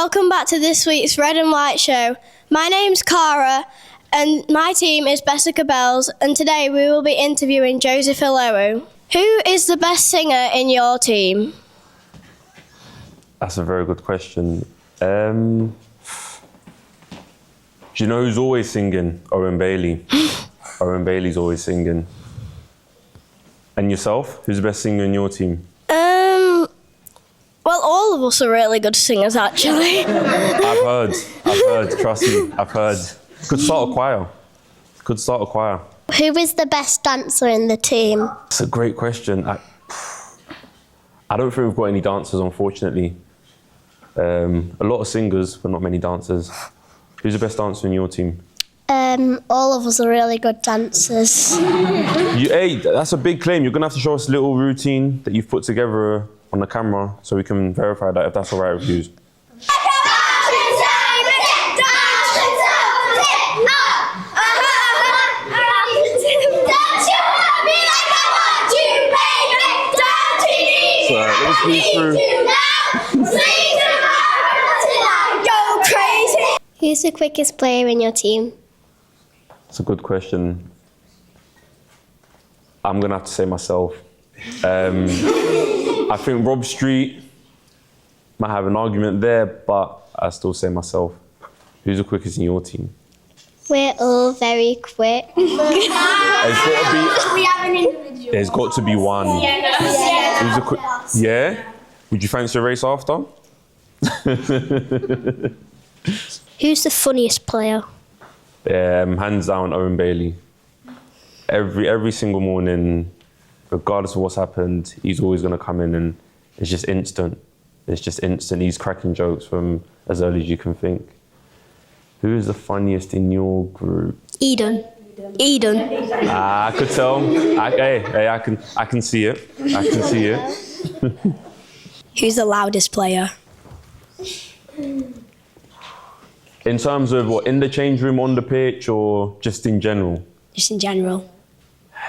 Welcome back to this week's Red and White Show. My name's Cara and my team is Bessacarr, and today we will be interviewing Joseph Ilowo. Who is the best singer in your team? That's a very good question. Do you know who's always singing? Owen Bailey. Owen Bailey's always singing. And yourself? Who's the best singer in your team? Well, all of us are really good singers, actually. I've heard, trust me, I've heard. Could start a choir. Who is the best dancer in the team? It's a great question. I don't think we've got any dancers, unfortunately. A lot of singers, but not many dancers. Who's the best dancer in your team? All of us are really good dancers. Hey, that's a big claim. You're gonna have to show us a little routine that you've put together on the camera so we can verify that, if that's all right with you. So let's move through. Who's the quickest player in your team? It's a good question. I'm gonna have to say myself. I think Rob Street might have an argument there, but I still say myself. Who's the quickest in your team? We're all very quick. There's got to be one. Who's the quick? Yeah? Would you fancy a race after? Who's the funniest player? Hands down, Owen Bailey. Every single morning, regardless of what's happened, he's always going to come in and it's just instant. He's cracking jokes from as early as you can think. Who is the funniest in your group? Eden. I could tell. I can see it. Who's the loudest player? In terms of what, in the change room, on the pitch, or just in general? Just in general.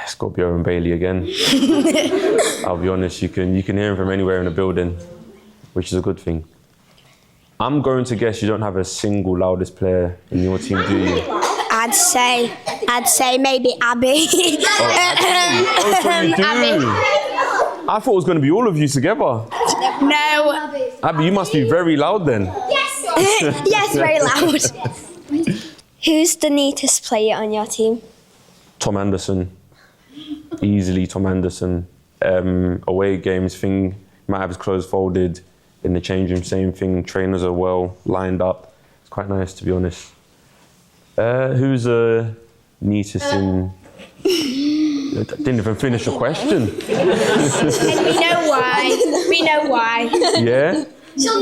It's got to be Owen Bailey again. I'll be honest, you can hear him from anywhere in the building, which is a good thing. I'm going to guess you don't have a single loudest player in your team, do you? I'd say maybe Abby. Abby. I thought it was going to be all of you together. No. Abby, you must be very loud then. Yes, very loud. Who's the neatest player on your team? Tom Anderson. Easily Tom Anderson. Away games thing, might have his clothes folded. In the change room, same thing. Trainers are well lined up. It's quite nice, to be honest. Who's the neatest in... I didn't even finish the question. We know why. Yeah? She'll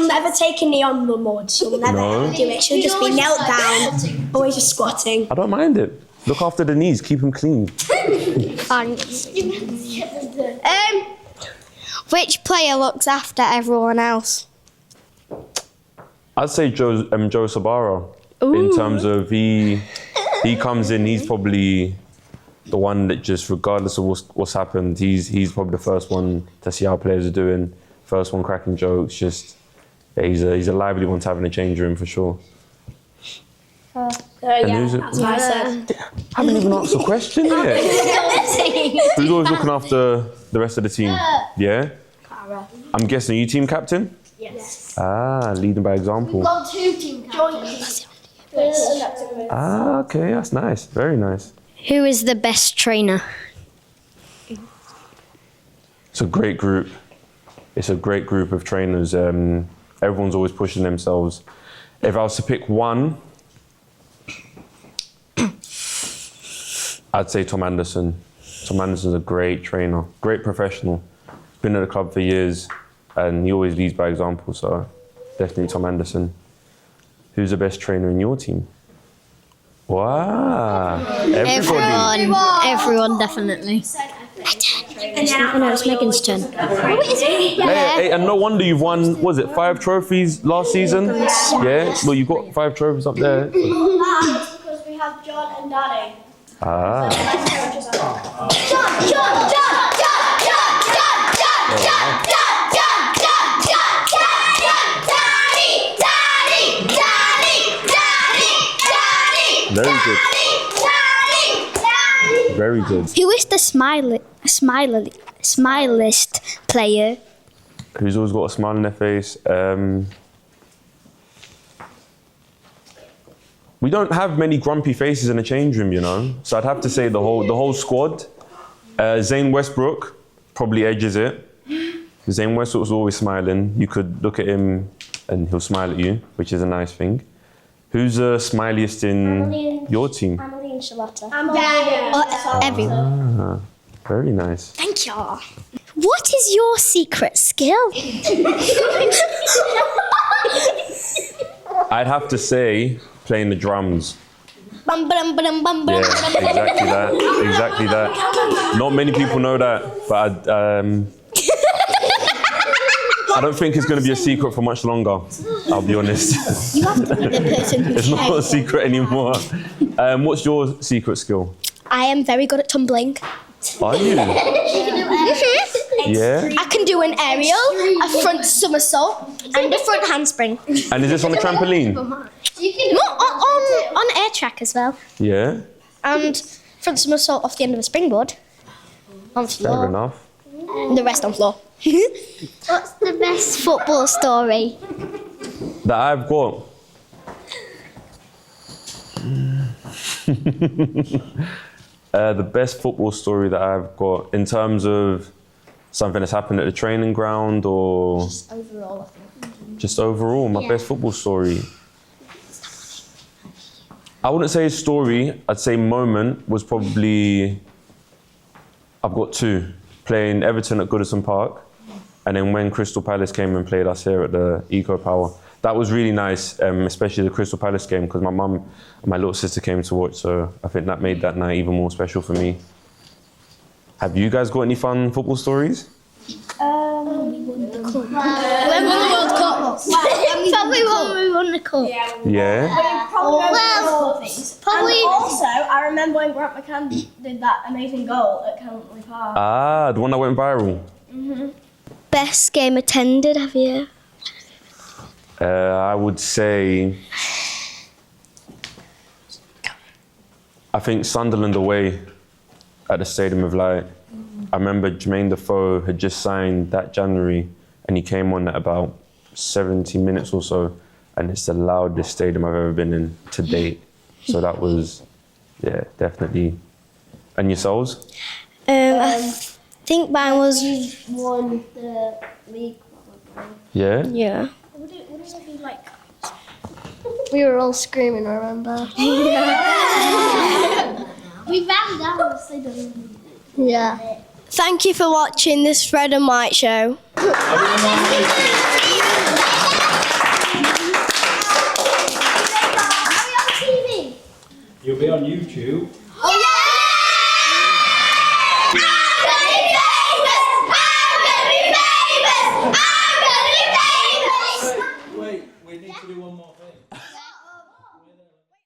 never take a knee on the mud. She'll never do it. She'll just be knelt down, always just squatting. I don't mind it. Look after the knees, keep them clean. Thanks. Which player looks after everyone else? I'd say Joe Sabara. In terms of he comes in, he's probably the one that just, regardless of what's happened, he's probably the first one to see how players are doing. First one cracking jokes, just he's a lively one to have in the change room for sure. That's what I said. I haven't even asked a question yet. Who's always looking after the rest of the team? Yeah? I'm guessing you team captain? Yes. Leading by example. We've got 2 team captains. Okay, that's nice. Very nice. Who is the best trainer? It's a great group. It's a great group of trainers. Everyone's always pushing themselves. If I was to pick one, I'd say Tom Anderson. Tom Anderson's a great trainer, great professional. Been at the club for years, and he always leads by example, so definitely Tom Anderson. Who's the best trainer in your team? Wow. Everyone, definitely. No, it's Megan's turn. Hey, and no wonder you've won, was it 5 trophies last season? Yeah? Well, you've got 5 trophies up there. Because we have John and Danny. John! Very good. Who is the smilest player? Who's always got a smile on their face? We don't have many grumpy faces in the change room, you know. So I'd have to say the whole squad. Zane Westbrook probably edges it. Zane Westbrook's always smiling. You could look at him and he'll smile at you, which is a nice thing. Who's the smiliest in your team? Emily and Charlotta. Everyone. Ah, very nice. Thank you. What is your secret skill? I'd have to say playing the drums. Bum, bum, bum, bum, bum. Yeah, exactly that. Exactly that. Not many people know that, but I don't think it's going to be a secret for much longer. I'll be honest. You have to be the person who It's not a secret anymore. What's your secret skill? I am very good at tumbling. Are you? Yeah. I can do an aerial, a front somersault, and a front handspring. And is this on a trampoline? On air track as well. Yeah. And front somersault off the end of a springboard. On floor. Fair enough. And the rest on floor. What's the best football story? That I've got. The best football story that I've got in terms of something that's happened at the training ground or Overall, I think. just overall, my best football story. I wouldn't say story, I'd say moment was probably, I've got two. Playing Everton at Goodison Park, and then when Crystal Palace came and played us here at the Eco Power. That was really nice, especially the Crystal Palace game, because my mum and my little sister came to watch, so I think that made that night even more special for me. Have you guys got any fun football stories? We won the World Cup. Probably when we won the cup. Yeah? Probably. And also, I remember when Grant McCann did that amazing goal at Cantley Park. Ah, the one that went viral. Best game attended, have you? I would say, I think Sunderland away at the Stadium of Light. I remember Jermaine Defoe had just signed that January and he came on at about 70 minutes or so, and it's the loudest stadium I've ever been in to date. So that was, yeah, definitely. And yourselves? I think mine was. Won the league. Yeah? Yeah. Would it be like? We were all screaming, I remember. We ran down the stadium. Yeah. Thank you for watching this Red and White show. Are we on TV? You'll be on YouTube.